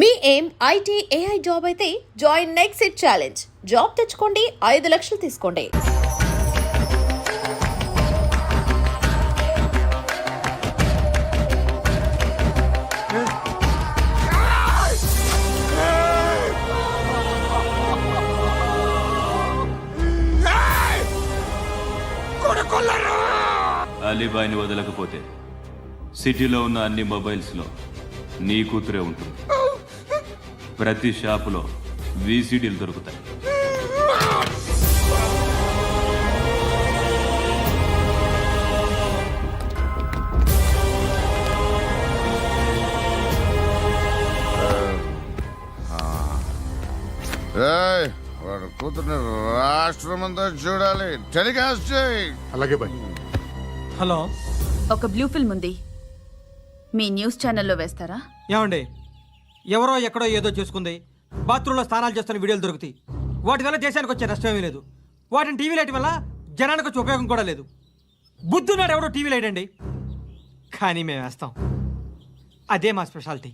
మీ ఏం IT AI job అయితే join next it challenge. Job తెచ్చుకోండి, 5 లక్షలు తీసుకోండి. అలీబాయిని వదలకపోతే సిటీలో ఉన్న అన్ని మొబైల్స్లో నీ కూతురే ఉంటుంది. ప్రతి షాపులో వీసీడీలు దొరుకుతాయి. వాడు కూతుర్ని రాష్ట్రమంతా చూడాలి, టెలికాస్ట్ చేయి. అలాగే బాయ్. హలో, ఒక బ్లూ ఫిల్మ్ ఉంది, మీ న్యూస్ ఛానల్లో వేస్తారా? ఏమండి, ఎవరో ఎక్కడో ఏదో చేసుకుంది, బాత్రూంలో స్నానాలు చేస్తున్న వీడియోలు దొరుకుతాయి. వాటి వల్ల దేశానికి వచ్చే నష్టమేమీ లేదు. వాటిని టీవీ లైట్ వల్ల జనానికి వచ్చే ఉపయోగం కూడా లేదు. బుద్ధున్నాడు ఎవడో టీవీ లైట్ అండి, కానీ మేము వేస్తాం. అదే మా స్పెషాలిటీ.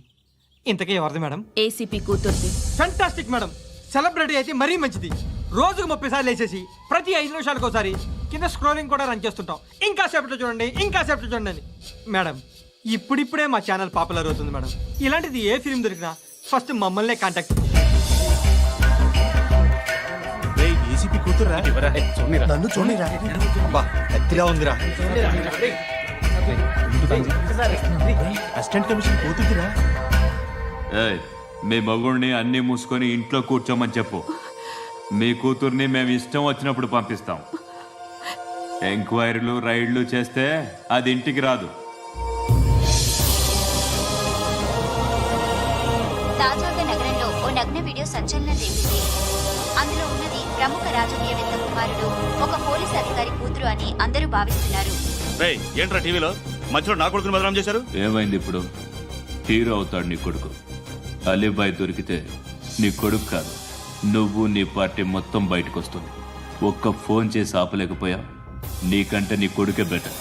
ఇంతకీ ఎవరిది మేడం? ఏసీపీ కూతుర్ది. Fantastic madam. సెలబ్రిటీ అయితే మరీ మంచిది. రోజుకు 30 సార్లు వేసేసి ప్రతి 5 నిమిషాలకు ఒకసారి కింద స్క్రోలింగ్ కూడా రన్ చేస్తుంటాం. ఇంకా సేపట్లో చూడండి, ఇంకా సేపట్లో చూడండి అని. మేడం, ఇప్పుడిప్పుడే మా ఛానల్ పాపులర్ అవుతుంది మేడం. ఇలాంటిది ఏ ఫిల్మ్ దొరికినా ఫస్ట్ మమ్మల్నే కాంటాక్ట్. ఏసీపీ కూతురా? నన్ను చూడరా, ఎత్తిలా ఉందిరా. అసిస్టెంట్ కమిషన్ కూతురా? ఏయ్, మీ మగుడిని అన్నీ మూసుకొని ఇంట్లో కూర్చోమని చెప్పు. మీ కూతుర్ని మేము ఇష్టం వచ్చినప్పుడు పంపిస్తాం. ఎంక్వైరీలు రైడ్లు చేస్తే అది ఇంటికి రాదు. తాజాగా నగరంలో ఓ నగ్న వీడియో సంచలనం రేపింది. అందులో ఉన్నది ప్రముఖ రాజకీయవేత్త కుమారుడు, ఒక పోలీస్ అధికారి కూతురు అని అందరూ భావిస్తున్నారు. ఏంట్రా టీవీలో మధ్యలో నా కొడుకుని బదనాం చేశారు? ఏమైంది ఇప్పుడు? హీరో అవుతాడు నీ కొడుకు. అలీబాయ్ దొరికితే నీ కొడుకు కాదు, నువ్వు నీ పార్టీ మొత్తం బయటకు వస్తుంది. ఒక్క ఫోన్ చేసి ఆపలేకపోయా? నీకంటే నీ కొడుకే బెటర్.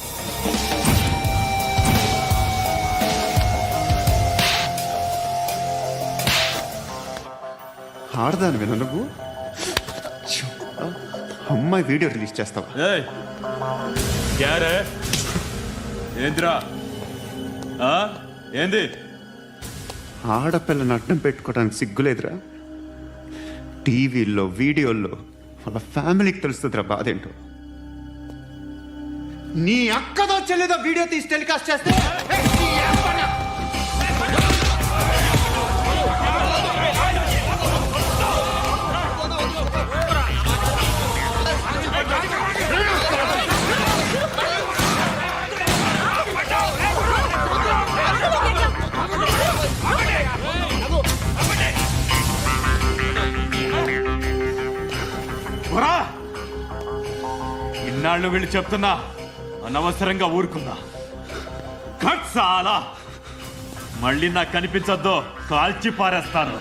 ఆడదాని విన నువ్వు అమ్మాయి వీడియో రిలీజ్ చేస్తావా? ఏంద్రా ఏంది? ఆడపిల్లని అడ్డం పెట్టుకోవడానికి సిగ్గులేదురా? టీవీల్లో వీడియోల్లో వాళ్ళ ఫ్యామిలీకి తెలుస్తుందిరా బాధేంటో. నీ అక్కదో చెల్లిదో వీడియో తీసి టెలికాస్ట్ చేస్తే ఇన్నాళ్ళు వీళ్ళు చెప్తున్నా అనవసరంగా ఊరుకున్నా. చాలా మళ్ళీ నాకు కనిపించొద్దు, కాల్చి పారేస్తాను.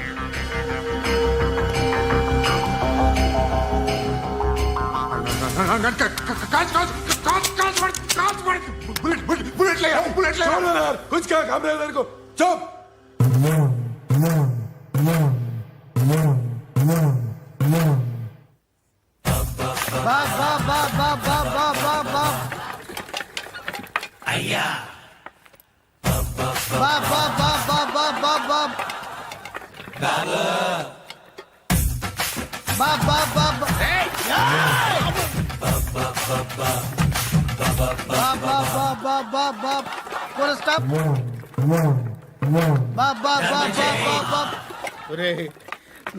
అయ్యా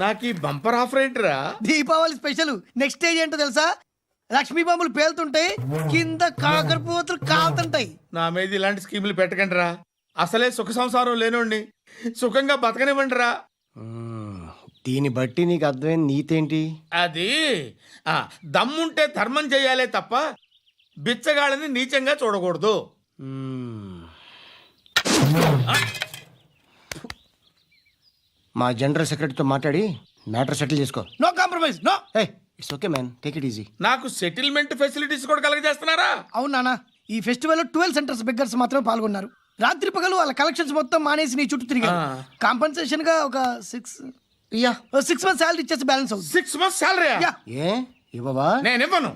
నాకు ఈ బంపర్ ఆఫర్ ఏంటిరా? దీపావళి స్పెషల్. నెక్స్ట్ స్టేజ్ ఏంటో తెలుసా? లక్ష్మీ బాంబులు పేలుతుంటాయి, కింద కాకరపువ్వతులు కాలుతుంటాయి. నా మీద ఇలాంటి స్కీములు పెట్టకండి రా. అసలే సుఖ సంసారం లేనోడిని సుఖంగా బతకనివ్వండి రా. దీన్ని బట్టి నీకు అర్థమైన నీతేంటి? అది దమ్ముంటే ధర్మం చెయ్యాలే తప్ప బిచ్చగాళ్ళని నీచంగా చూడకూడదు. మా జనరల్ సెక్రటరీతో మాట్లాడి మ్యాటర్ సెటిల్ చేసుకో. No compromise, no. It's okay man, take it easy. నాకు సెటిల్మెంట్ ఫెసిలిటీస్ కూడా కలగజేస్తున్నారా? అవును నాన్న, ఈ ఫెస్టివల్ 12 సెంటర్స్ బిగ్గర్స్ మాత్రమే పాల్గొన్నారు. రాత్రి పగలు వాళ్ళ కలెక్షన్స్ మొత్తం మానేసి నీ చుట్టూ తిరిగారు. కాంపన్సేషన్ గా ఒక 6 మంత్స్ శాలరీ ఇచ్చేసి బ్యాలెన్స్ అవుతుంది. 6 months salary యా. ఏ ఇవ్వవా? నేను ఇవ్వను.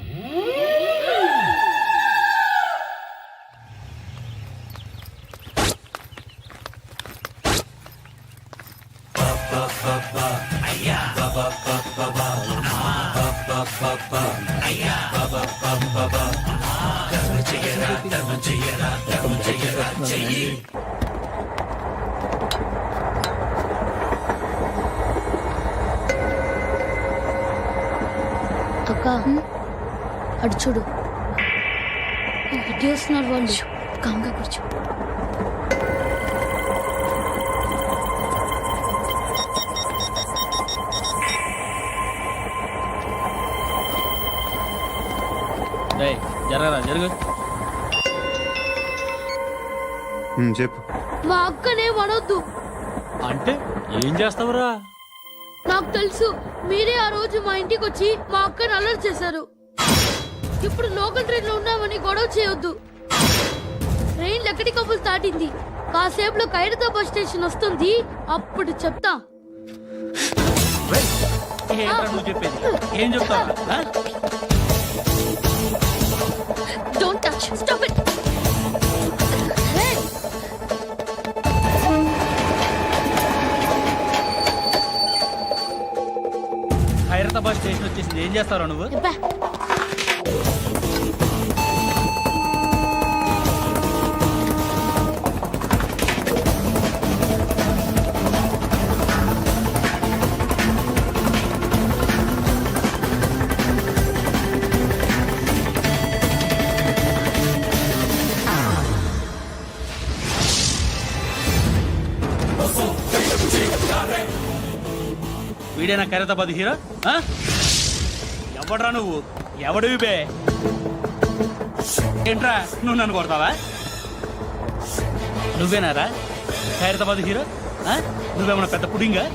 అక్క అటు చూడు ఇటు వస్తున్నారు వాళ్ళు. కాంగా కూర్చో. జరుగు. చెప్పు. మా అక్కనే వడొద్దు. అంటే ఏం చేస్తావురా? నాకు తెలుసు, మీరే ఆ రోజు మా ఇంటికి వచ్చి మా అక్కని అల్లరి చేశారు. ఇప్పుడు లోకల్ ట్రైన్ లో ఉన్నామని గొడవ చేయొద్దు. ట్రైన్ లక్కడి కప్పులు దాటింది. కాసేపులో ఖైరతాబాద్ స్టేషన్ వస్తుంది, అప్పుడు చెప్తా. నువ్వు చెప్పేది ఏం చెప్తావు? Don't touch, stop it. Khairatabad station వచ్చేసింది, ఏం చేస్తావురా నువ్వు? వీడేనా ఖైరతాబాద్ హీరో? ఎవడ్రా నువ్వు? ఎవడివి బే? ఏంట్రా నువ్వు నన్ను కొడతావా? నువ్వేనారా ఖైరతాబాద్ హీరో? నువ్వేమన్నా పెద్ద పుడింగా?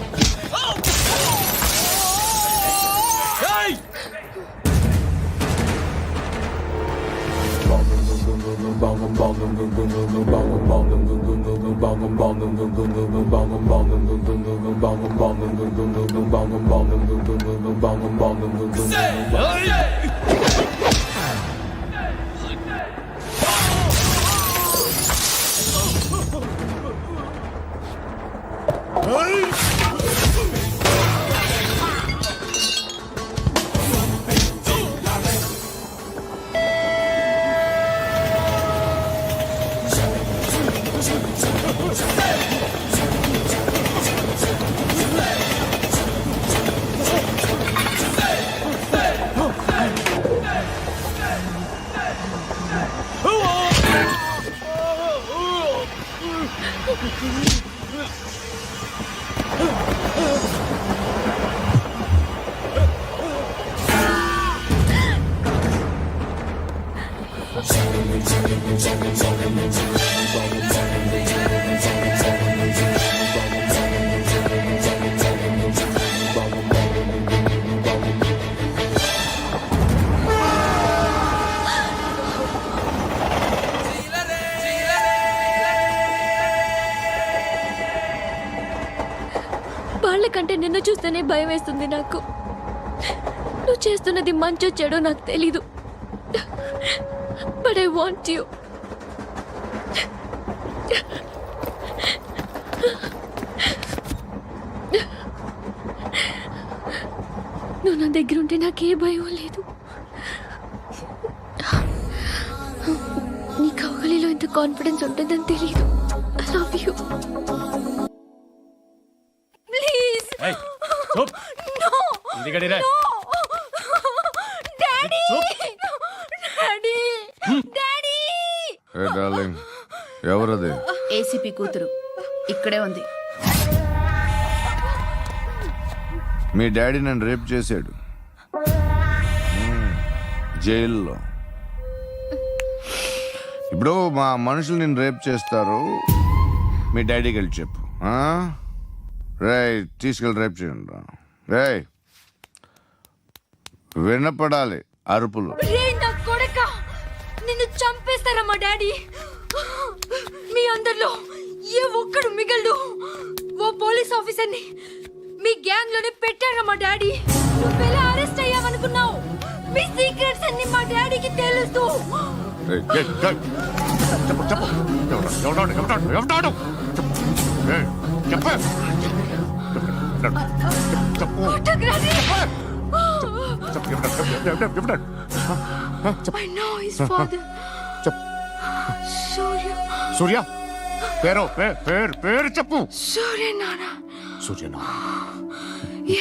వాళ్ళకంటే నిన్ను చూస్తేనే భయం వేస్తుంది నాకు. నువ్వు చేస్తున్నది మంచో చెడో నాకు తెలీదు, బట్ ఐ వాంట్ యు. నువ్వు నా దగ్గర ఉంటే నాకే భయం లేదు. నీ కౌగలిలో ఇంత కాన్ఫిడెన్స్ ఉంటుందని తెలీదు. I love you. ఎవరది? ఏసీపీ కూతురు ఇక్కడే ఉంది. మీ డాడీ నన్ను రేప్ చేశాడు జైల్లో. ఇప్పుడు మా మనుషులు నేను రేప్ చేస్తారు, మీ డాడీకి వెళ్ళి చెప్పు. రేయ్ తీసుకెళ్ళి రేప్ చేయండి. రేయ్ వినపడాలి అరుపులు. నిన్ను చంపేస్తారా మా డాడీ? మీ అందరిలో ఏ ఒక్కడు మిగలడు. ఓ పోలీస్ ఆఫీసర్ని మీ గ్యాంగ్ లోనే పెట్టారా మా డాడీ. నువ్వెలా అరెస్ట్ అయ్యావనుకున్నావు? మీ సీక్రెట్స్ అన్ని మా డాడీకి తెలుసు. I know his father. Surya. సూర్య పేరు చెప్పు. Suryanara. సూర్యనారాయణ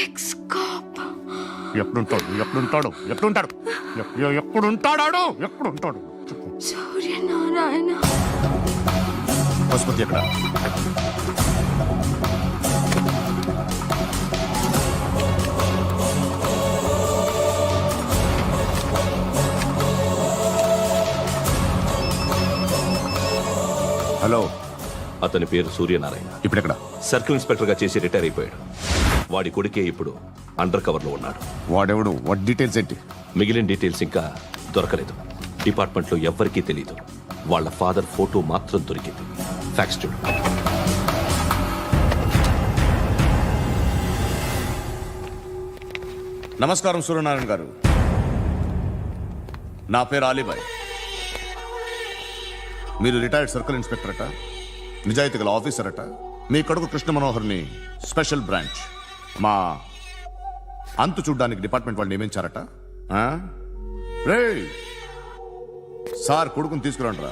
Ex-cop. ఎప్పుడుంటాడు చెప్పు. Suryanarayana. ఆసుపత్రి ఎక్కడ? హలో, అతని పేరు సూర్యనారాయణ. ఇప్పుడు ఎక్కడ? సర్కిల్ ఇన్స్పెక్టర్ గా చేసి రిటైర్ అయిపోయాడు. వాడి కొడుకే ఇప్పుడు అండర్ కవర్ లో ఉన్నాడు. వాడెవడు? వాడి డీటెయిల్స్ ఏంటి? మిగిలిన డీటెయిల్స్ ఇంకా దొరకలేదు. డిపార్ట్మెంట్ లో ఎవ్వరికీ తెలియదు. వాళ్ళ ఫాదర్ ఫోటో మాత్రం దొరికింది. ఫ్యాక్స్ చూడు. నమస్కారం సూర్యనారాయణ గారు. నా పేరు అలీబాయ్. మీరు రిటైర్డ్ సర్కిల్ ఇన్స్పెక్టర్ అట, నిజాయితీ గల ఆఫీసర్ అట. మీ కొడుకు కృష్ణ మనోహర్ని స్పెషల్ బ్రాంచ్ మా అంతు చూడ్డానికి డిపార్ట్మెంట్ వాళ్ళు నియమించారట. రే సార్, కొడుకుని తీసుకురండిరా.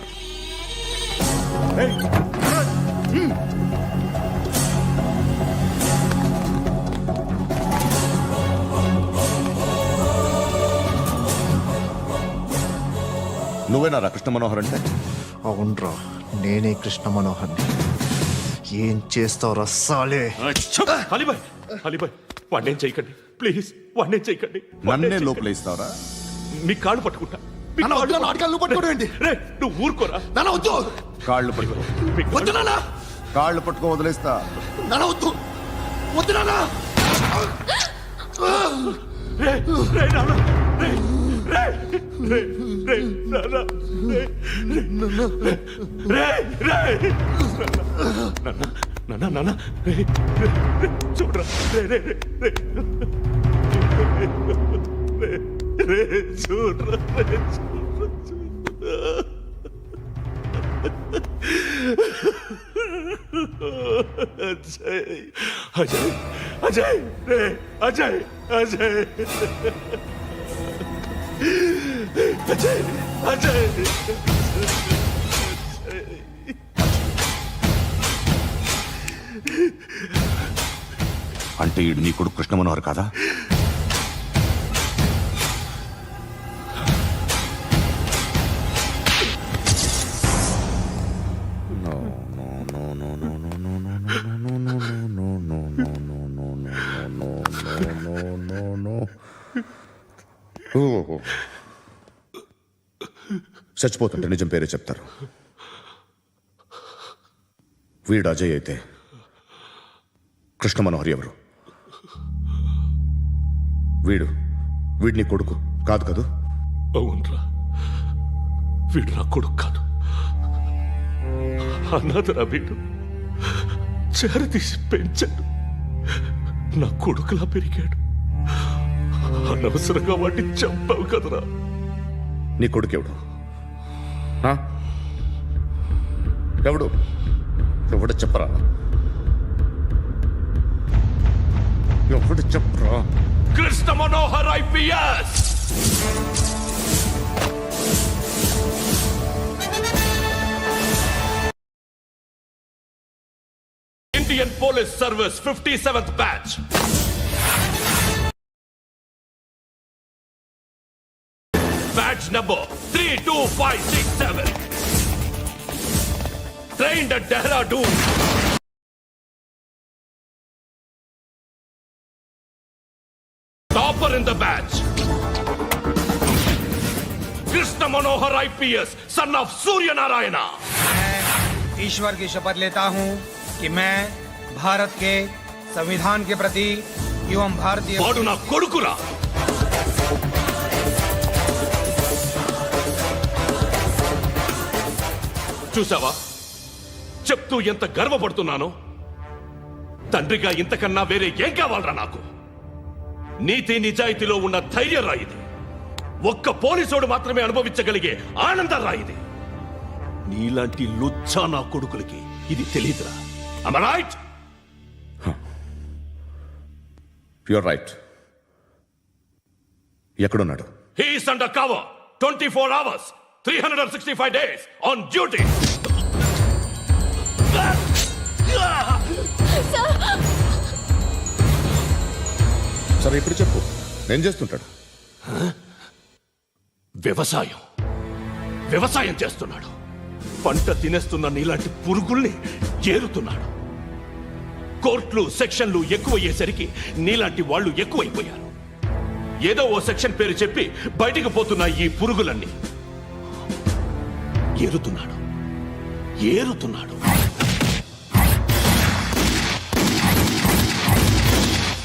నువ్వేనారా కృష్ణ మనోహర్ అంటే? అవునరా, నేనే కృష్ణ మనోహర్ని. ఏం చేస్తావు రస్సాలే? అలీబాయ్ వాడినేం చేయకండి ప్లీజ్, వాడినేం చేయకండి. నన్నే లోపల ఇస్తావరా? మీ కాళ్ళు పట్టుకుంటా. నువ్వు ఊరుకోరా. కాళ్ళు పట్టుకో. కాళ్ళు పట్టుకో వదిలేస్తా. చూడరా చూడరా. అజయ్ అజయ్ అజయ్ అజయ్ అజయ్ అజయ్ అజయ్. అంటే ఈడు నీ కొడుకు కృష్ణ మనోహర్ కాదా? చచ్చిపోతుంటే నిజం పేరే చెప్తారు. వీడు అజయ్ అయితే కృష్ణ మనోహర్ ఎవరు? వీడిని కొడుకు కాదు కదూ? అవునరా, వీడు నా కొడుకు కాదు. అన్నదరా వీడు. చేరతీసి పెంచాడు. నా కొడుకులా పెరిగాడు. అనవసరంగా వాడిని చంపావు కదరా. నీ కొడుకు ఎవడు? ఎవడు చెప్పరా? ఎవడు చెప్పరా? Krishna Manohar IPS. Indian police service 57th batch. Batch number 32567. Trained at Dehradun. Topper in the batch. Krishna Manohar IPS, son of Surya Narayana. मैं ईश्वर की शपथ लेता हूँ कि मैं भारत के संविधान के प्रति एवं भारतीय వాడు నా కొడుకురా. చూసావా చెప్తూ ఎంత గర్వపడుతున్నానో. తండ్రిగా ఇంతకన్నా వేరే ఏం కావాలరా నాకు? నీతి నిజాయితీలో ఉన్న ధైర్యం రాయిది. ఒక్క పోలీసోడు మాత్రమే అనుభవించగలిగే ఆనందం రాయిది. నీలాంటి లుచ్చా నా కొడుకులకి ఇది తెలీదురా. Am I right? You're right. ఎక్కడున్నాడు? He is under cover 24 hours 365 days on duty. సరే ఇప్పుడు చెప్పు, ఏం చేస్తుంటాడు? వ్యవసాయం చేస్తున్నాడు. పంట తినేస్తున్న నీలాంటి పురుగుల్ని ఏరుతున్నాడు. కోర్టులు సెక్షన్లు ఎక్కువయ్యేసరికి నీలాంటి వాళ్ళు ఎక్కువైపోయారు. ఏదో ఓ సెక్షన్ పేరు చెప్పి బయటికి పోతున్న ఈ పురుగులన్నీ ఏరుతున్నాడు.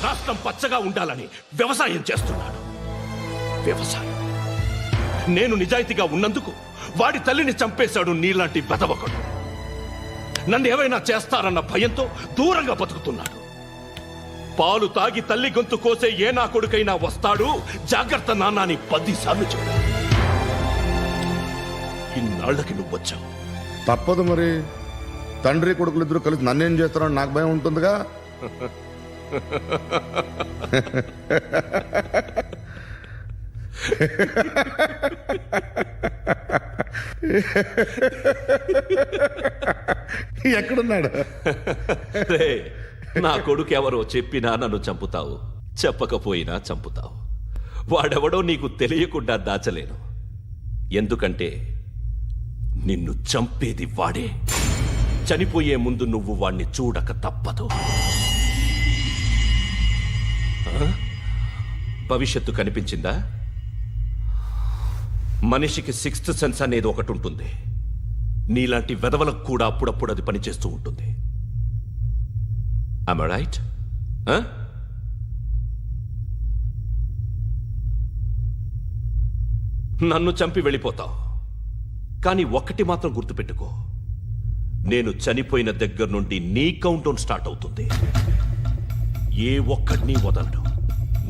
రాష్ట్రం పచ్చగా ఉండాలని వ్యవసాయం చేస్తున్నాడు. నేను నిజాయితీగా ఉన్నందుకు వాడి తల్లిని చంపేశాడు నీలాంటి వెధవకుడు. నన్ను ఏమైనా చేస్తారన్న భయంతో దూరంగా బతుకుతున్నాడు. పాలు తాగి తల్లి గొంతు కోసే ఏ నా కొడుకైనా వస్తాడు, జాగ్రత్త నాన్న అని 10 సార్లు చెప్పాడు. ఇన్నాళ్లకి నువ్వు వచ్చావు. తప్పదు మరి. తండ్రి కొడుకులు ఇద్దరు కలిసి నన్నేం చేస్తారని నాకు భయం ఉంటుందిగా. ఎక్కడున్నాడు? నా కొడుకు ఎవరో చెప్పినా నన్ను చంపుతావు, చెప్పకపోయినా చంపుతావు. వాడెవడో నీకు తెలియకుండా దాచలేను. ఎందుకంటే నిన్ను చంపేది వాడే. చనిపోయే ముందు నువ్వు వాణ్ణి చూడక తప్పదు. భవిష్యత్తు కనిపించిందా? మనిషికి 6th సెన్స్ అనేది ఒకటి ఉంటుంది. నీలాంటి వెధవలకు కూడా అప్పుడప్పుడు అది పనిచేస్తూ ఉంటుంది. Am I right? నన్ను చంపి వెళ్ళిపోతావు. కానీ ఒక్కటి మాత్రం గుర్తుపెట్టుకో, నేను చనిపోయిన దగ్గర నుండి నీ కౌంటౌన్ స్టార్ట్ అవుతుంది. ఏ ఒక్కడిని వదలడు.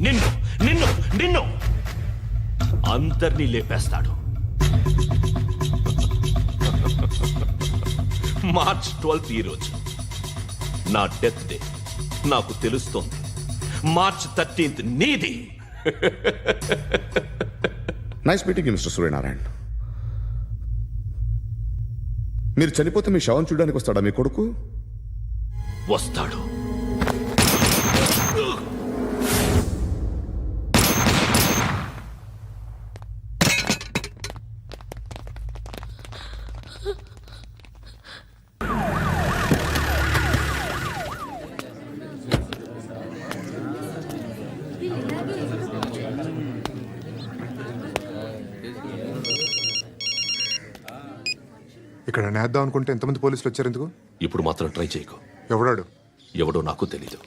నిన్ను అందరినీ లేపేస్తాడు. మార్చ్ 12th ఈ రోజు నా డెత్ డే. నాకు తెలుస్తోంది. మార్చ్ 13th నీది. Nice meeting mister Suryanarayana. మీరు చనిపోతే మీ శవం చూడడానికి వస్తాడా మీ కొడుకు? వస్తాడు. ఇక్కడ నేద్దాం అనుకుంటే ఎంతమంది పోలీసులు వచ్చారు ఎందుకు? ఇప్పుడు మాత్రం ట్రై చేయకు. ఎవడాడు? ఎవడో నాకు తెలీదు.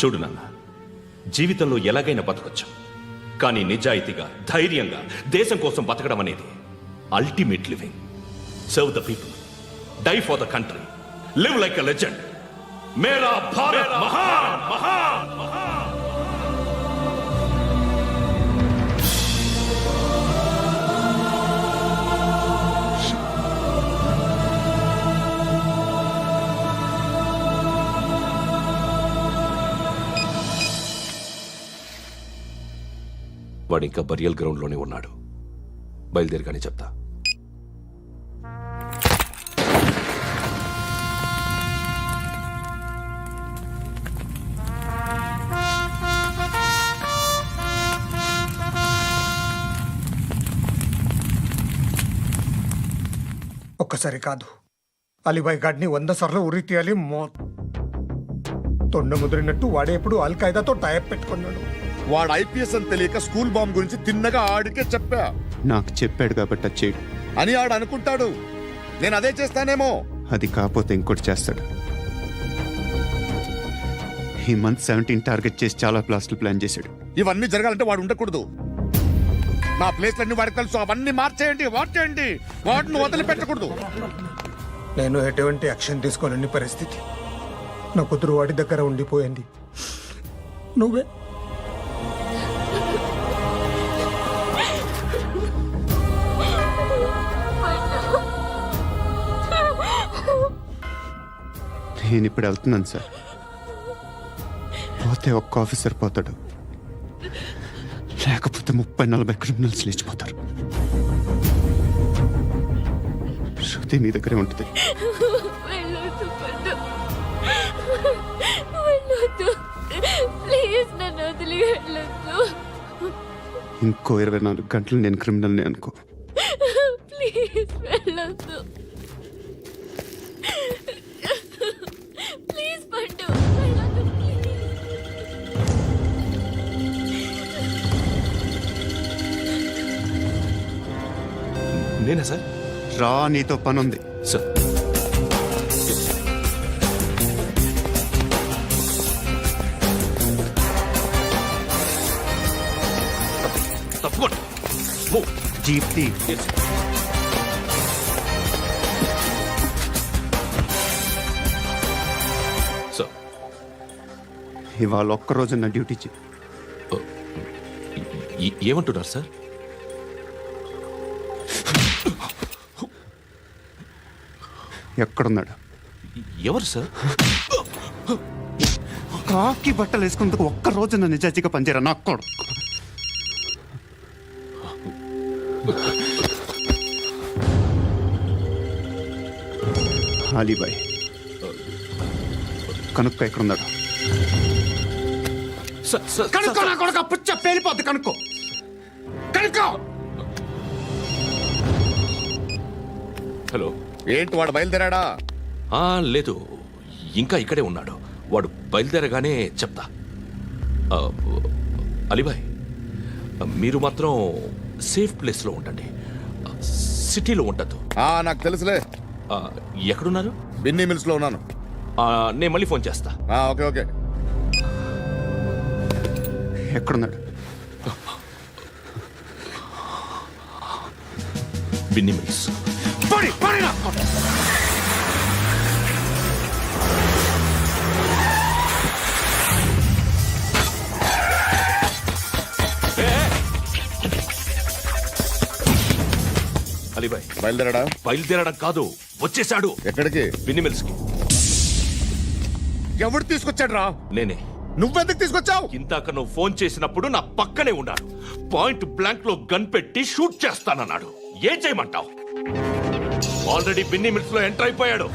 చూడు నాన్న, జీవితంలో ఎలాగైనా బతకొచ్చు, కానీ నిజాయితీగా ధైర్యంగా దేశం కోసం బతకడం అనేది ultimate living. Serve the people, die for the country, live like a legend. మేరా భారత్ మహాన్ మహాన్ మహాన్. వాడు ఇంకా బరియల్ గ్రౌండ్లోనే ఉన్నాడు. బయలుదేరగానే చెప్తా. ఒక్కసారి కాదు, అలీబాయ్ గాడిని 100 సార్లు ఉరి తీయాలి. తొండ ముదిరినట్టు వాడే ఎప్పుడు అల్ ఖైదాతో టైప్ పెట్టుకున్నాడు. వాడు ఐపీఎస్ అని తెలియక స్కూల్ బాంబ్ గురించి తిన్నగా ఆడికే చెప్పా నాకు చెప్పాడు కాబట్టి అది చేయడు. అని ఆడు అనుకుంటాడు. నేను అదే చేస్తానేమో. అది కాకపోతే ఇంకోటి చేస్తాడు. ఈ మంత్ 17 టార్గెట్ చేసి చాలా ప్లాస్టులు ప్లాన్ చేశాడు. ఇవన్నీ జరగాలంటే వాడు ఉండకూడదు. నా ప్లేస్లన్నీ వాడికి తెలుసు. అవన్నీ మార్చేయండి, వార్చేయండి. వాటిని వదిలిపెట్టకూడదు. నేను ఎటువంటి యాక్షన్ తీసుకోలేని పరిస్థితి. నా కూతురు వాడి దగ్గర ఉండిపోయింది. నువ్వే నేను ఇప్పుడు వెళ్తున్నాను సార్. పోతే ఒక్క ఆఫీసర్ పోతాడు, లేకపోతే 30-40 క్రిమినల్స్ లేచిపోతారు. శృతి నీ దగ్గరే ఉంటుంది. వెళ్ళొద్దు పండు, వెళ్ళొద్దు ప్లీజ్, నన్ను వదిలి వెళ్ళొద్దు. ఇంకో 24 గంటలు నేను క్రిమినల్ని అనుకో. ప్లీజ్ వెళ్ళొద్దు, ప్లీజ్ పండు వెళ్ళొద్దు ప్లీజ్. నేనా సార్? రా, నీతో పని ఉంది. సార్, తప్పకుండా. జీప్తి సార్, ఇవాళ ఒక్కరోజు నా డ్యూటీ చేయి. ఏమంటున్నారు సార్? ఎక్కడున్నాడు? ఎవరు సార్? కాకి బట్టలు వేసుకున్నందుకు ఒక్కరోజు నా నిజాయితీగా పనిచేయరా నా కొడుకు. అలీబాయ్ కనుక్కో, ఎక్కడున్నాడు? కనుక్కో నా కొడుకు. పుచ్చ పేలిపోద్ది. కనుక్కో, కనుక్కో. హలో, ఏంటి వాడు బయలుదేరాడా? లేదు, ఇంకా ఇక్కడే ఉన్నాడు. వాడు బయలుదేరగానే చెప్తా. అలీబాయ్, మీరు మాత్రం సేఫ్ ప్లేస్లో ఉండండి, సిటీలో ఉండద్దు. నాకు తెలుసులే. ఎక్కడున్నారు? బిన్నీ మిల్స్ లో ఉన్నాను. నేను మళ్ళీ ఫోన్ చేస్తా. Okay okay. ఎక్కడున్నాడు? బిన్నీ మిల్స్. అలీబాయ్ బయలుదేరాడా? బయలుదేరడం కాదు, వచ్చేసాడు. ఎక్కడికి? బిన్నీ మిల్స్ కి. ఎవడు తీసుకొచ్చాడు రా? నేనే. నువ్వెందుకు తీసుకొచ్చావు? ఇందాక నువ్వు ఫోన్ చేసినప్పుడు నా పక్కనే ఉన్నాడు. పాయింట్ బ్లాంక్ లో గన్ పెట్టి షూట్ చేస్తానన్నాడు. ఏం చేయమంటావు? ఆల్రెడీ బిన్నీ మిల్స్ లో ఎంటర్ అయిపోయాడు.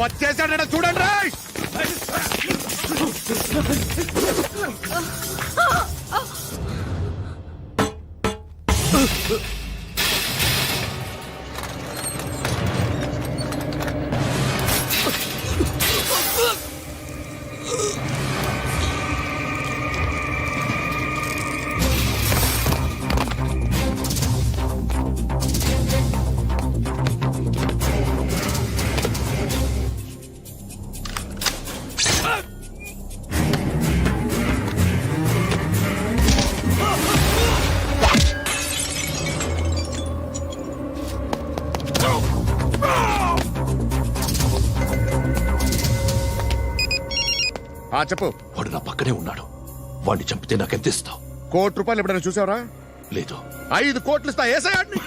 వచ్చేసాడ చూడండి రా. చెప్పు. వాడు నా పక్కనే ఉన్నాడు. వాడిని చంపితే నాకెంత ఇస్తావు? ₹1,00,00,000 ఎప్పుడైనా చూసావరా? లేదు. 5 కోట్లు ఇస్తా. ఏసయాడిని.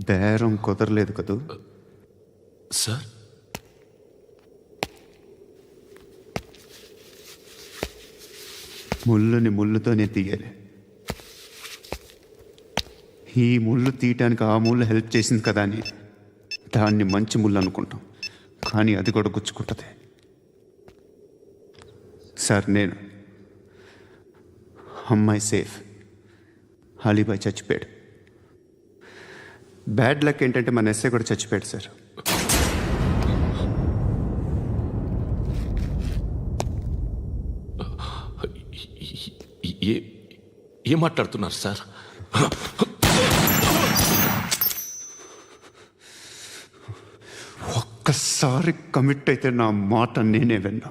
బేరం కుదరలేదు కదూ? సార్ ముళ్ళుని ముళ్ళుతోనే తీయాలి. ఈ ముళ్ళు తీయటానికి ఆ ముళ్ళు హెల్ప్ చేసింది కదా అని దాన్ని మంచి ముళ్ళు అనుకుంటాం, కానీ అది కూడా గుచ్చుకుంటుంది. సార్, నేను అమ్మాయి సేఫ్, అలీబాయ్ చచ్చిపోయాడు. బ్యాడ్ లక్ ఏంటంటే మన ఎస్ఐ కూడా చచ్చిపోయాడు సార్. ఏం మాట్లాడుతున్నారు సార్? ఒక్కసారి కమిట్ అయితే నా మాట నేనే విన్నా.